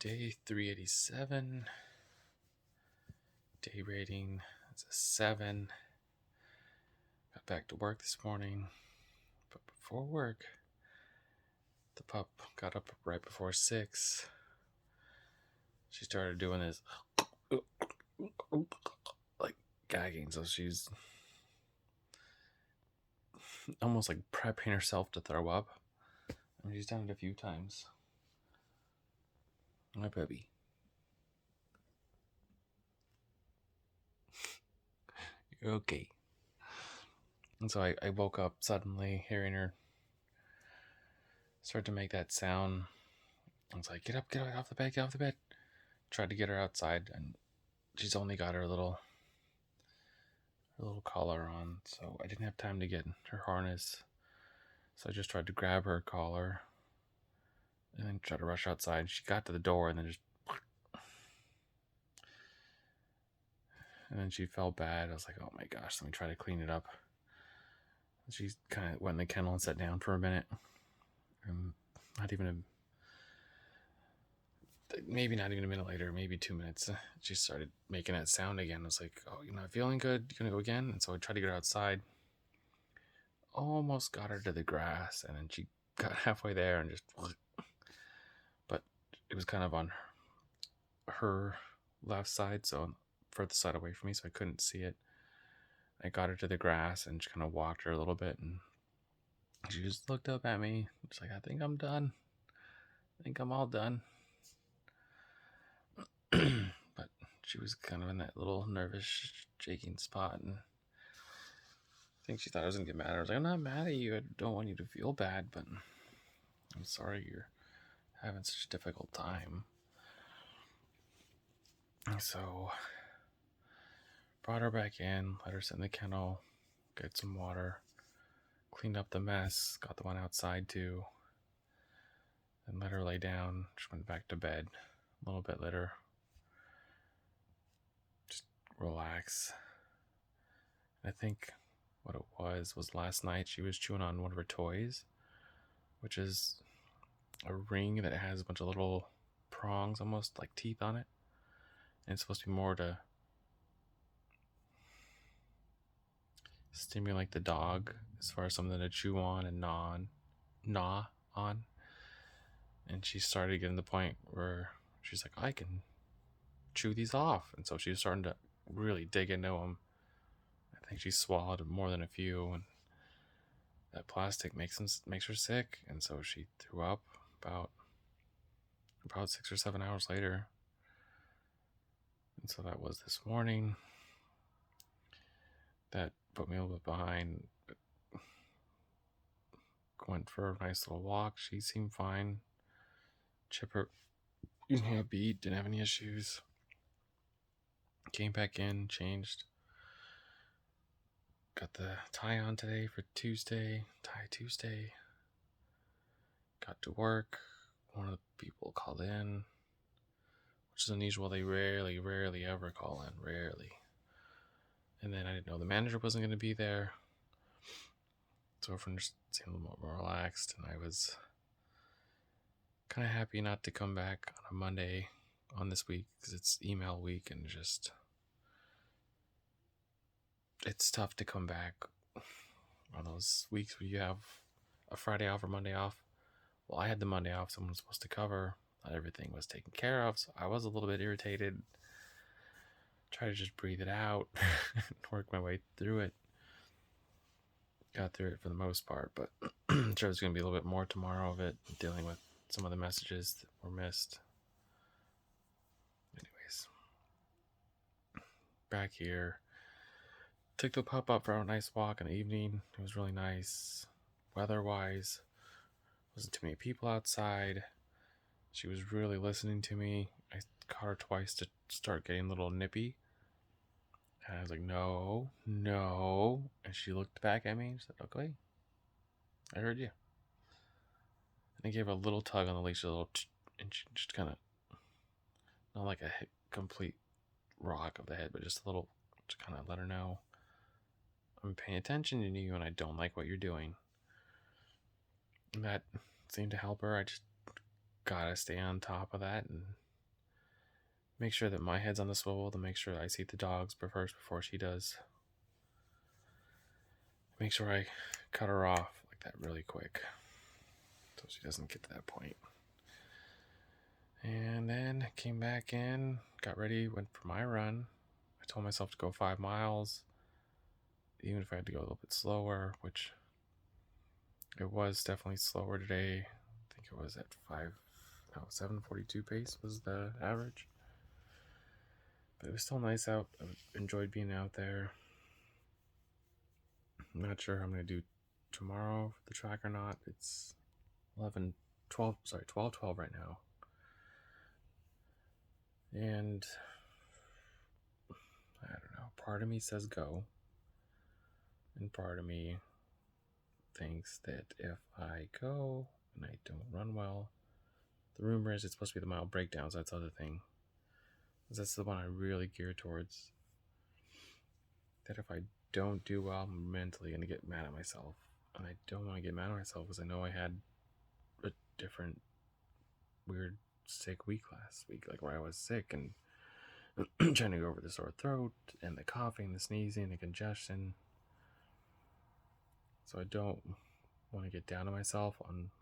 Day 387. Day rating is a 7. Got back to work this morning. But before work, the pup got up right before 6. She started doing this like gagging, so she's almost like prepping herself to throw up. And she's done it a few times. My baby. You're okay. And so I woke up suddenly hearing start to make that sound. I was like, get up off the bed. Tried to get her outside, and she's only got her little collar on, so I didn't have time to get her harness. So I just tried to grab her collar and then tried to rush outside. She got to the door and then she felt bad. I was like, oh my gosh, let me try to clean it up. She kind of went in the kennel and sat down for a minute. Maybe not even a minute later, maybe 2 minutes, she started making that sound again. I was like, oh, you're not feeling good? You gonna go again? And so I tried to get her outside. Almost got her to the grass, and then she got halfway there and just... But it was kind of on her left side, so further side away from me, so I couldn't see it. I got her to the grass and just kind of walked her a little bit, and she just looked up at me. She's like, I think I'm done. I think I'm all done. But she was kind of in that little nervous shaking spot, and I think she thought I was gonna get mad. I was like, I'm not mad at you. I don't want you to feel bad, but I'm sorry you're having such a difficult time. So brought her back in, let her sit in the kennel, get some water, cleaned up the mess, got the one outside too, and let her lay down. She went back to bed a little bit later. Just relax. I think what it was last night she was chewing on one of her toys, which is a ring that has a bunch of little prongs, almost like teeth on it. And it's supposed to be more to stimulate the dog as far as something to chew on and gnaw on. And she started getting to the point where she's like, I can chew these off. And so she was starting to really dig into them. I think she swallowed more than a few, and that plastic makes her sick. And so she threw up about 6 or 7 hours later. And so that was this morning. That put me a little bit behind. Went for a nice little walk. She seemed fine. Chipper, upbeat, didn't have any issues. Came back in, changed. Got the tie on today for Tuesday. Tie Tuesday. Got to work. One of the people called in, which is unusual. They rarely ever call in. Rarely. And then I didn't know the manager wasn't going to be there. So everyone just seemed a little more relaxed, and I was kind of happy not to come back on a Monday on this week because it's email week, and just it's tough to come back on those weeks where you have a Friday off or Monday off. Well, I had the Monday off. Someone was supposed to cover. Not everything was taken care of, so I was a little bit irritated. Try to just breathe it out and work my way through it. Got through it for the most part, but I'm sure there's going to be a little bit more tomorrow of it, dealing with some of the messages that were missed. Anyways, back here. Took the pup up for a nice walk in the evening. It was really nice. Weather-wise, wasn't too many people outside. She was really listening to me. I caught her twice to start getting a little nippy. And I was like, no. And she looked back at me and said, okay, I heard you. And I gave her a little tug on the leash, and she just kind of, not like a complete rock of the head, but just a little, to kind of let her know, I'm paying attention to you and I don't like what you're doing. And that seemed to help her. I just gotta stay on top of that and make sure that my head's on the swivel to make sure I see the dogs first before she does. Make sure I cut her off like that really quick so she doesn't get to that point. And then came back in, got ready, went for my run. I told myself to go 5 miles, even if I had to go a little bit slower, which it was definitely slower today. I think it was at 7:42 pace was the average. But it was still nice out. I enjoyed being out there. I'm not sure how I'm going to do tomorrow for the track or not. It's 12:12 right now. And I don't know. Part of me says go. And part of me thinks that if I go and I don't run well, the rumor is it's supposed to be the mile breakdowns. That's the other thing. That's the one I really gear towards. That if I don't do well, I'm mentally going to get mad at myself. And I don't want to get mad at myself because I know I had a different weird sick week last week, like where I was sick and trying to go over the sore throat and the coughing, the sneezing, the congestion. So I don't want to get down on myself on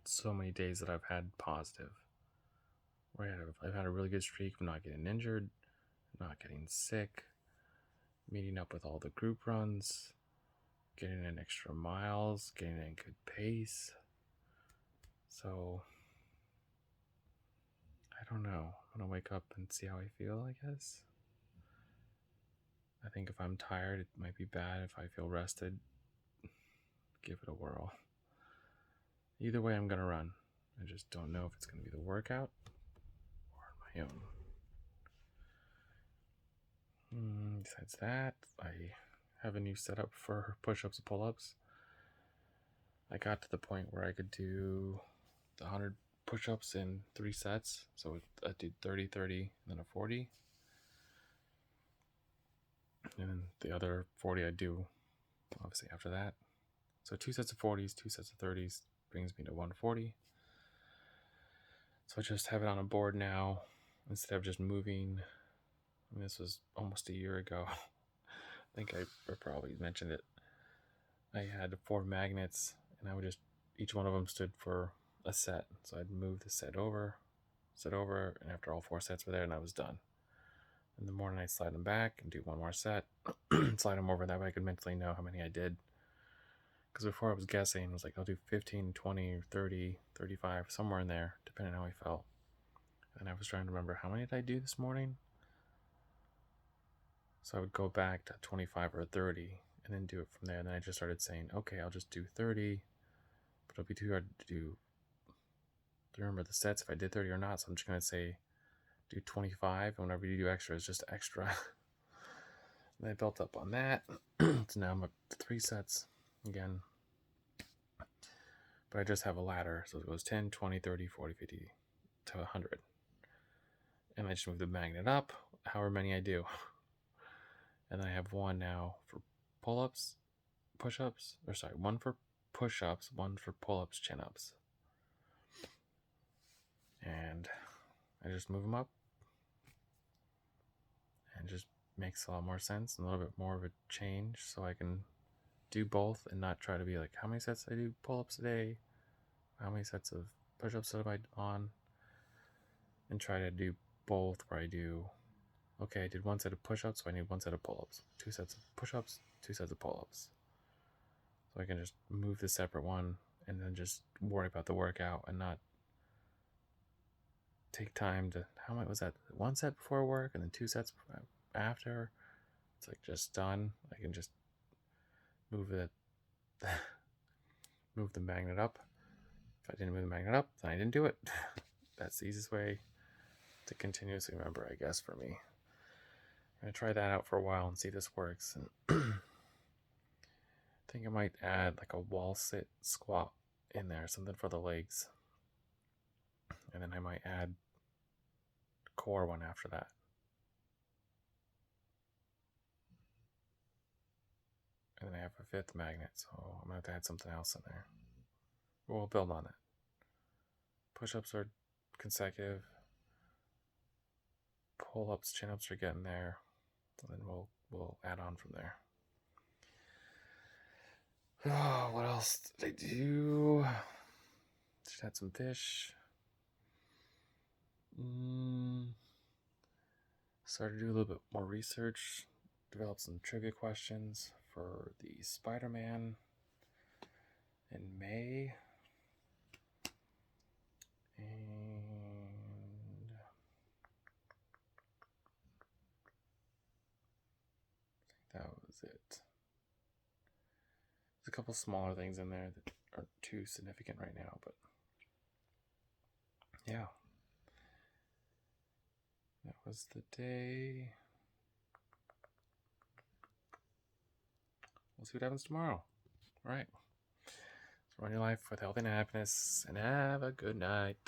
so many days that I've had positive. Where I've had a really good streak of not getting injured, not getting sick, meeting up with all the group runs, getting in extra miles, getting in good pace. So I don't know. I'm going to wake up and see how I feel, I guess. I think if I'm tired, it might be bad. If I feel rested, give it a whirl. Either way, I'm going to run. I just don't know if it's going to be the workout or my own. Besides that, I have a new setup for push-ups and pull-ups. I got to the point where I could do the 100 push-ups in 3 sets. So I did 30, 30, and then a 40. And then the other 40 I do, obviously, after that. So 2 sets of 40s, 2 sets of 30s brings me to 140. So I just have it on a board now instead of just moving. I mean, this was almost a year ago. I think I probably mentioned it. I had 4 magnets, and I would just, each one of them stood for a set. So I'd move the set over, and after all 4 sets were there, and I was done. In the morning, I'd slide them back and do one more set, slide them over. That way I could mentally know how many I did. Because before I was guessing, it was like, I'll do 15, 20, 30, 35, somewhere in there, depending on how I felt. And I was trying to remember, how many did I do this morning? So I would go back to 25 or 30 and then do it from there. And then I just started saying, okay, I'll just do 30, but it'll be too hard to remember the sets if I did 30 or not. So I'm just going to say, do 25, and whenever you do extra, it's just extra. And I built up on that. So now I'm up to 3 sets again. But I just have a ladder. So it goes 10, 20, 30, 40, 50 to 100. And I just move the magnet up, however many I do. And then I have one now for pull-ups, push-ups, or sorry, one for push-ups, one for pull-ups, chin-ups. And I just move them up. And just makes a lot more sense and a little bit more of a change, so I can do both and not try to be like, how many sets I do pull-ups a day, how many sets of push-ups am I on, and try to do both where I do, okay, I did 1 set of push-ups, so I need 1 set of pull-ups, 2 sets of push-ups, 2 sets of pull-ups. So I can just move the separate one and then just worry about the workout and not take time to, how much was that, 1 set before work and then 2 sets after. It's like just done. I can just move it, move the magnet up. If I didn't move the magnet up, then I didn't do it. That's the easiest way to continuously remember, I guess, for me. I'm going to try that out for a while and see if this works. And I think I might add like a wall sit squat in there, something for the legs. And then I might add a core one after that. And then I have a 5th magnet, so I'm going to have to add something else in there. But we'll build on it. Push-ups are consecutive. pull-ups, chin-ups are getting there, and then we'll add on from there. Oh, what else did I do? Just had some fish. Started to do a little bit more research, developed some trivia questions for the Spider-Man in May. And I think that was it. There's a couple smaller things in there that aren't too significant right now, but yeah. That was the day. We'll see what happens tomorrow. All right. So run your life with health and happiness, and have a good night.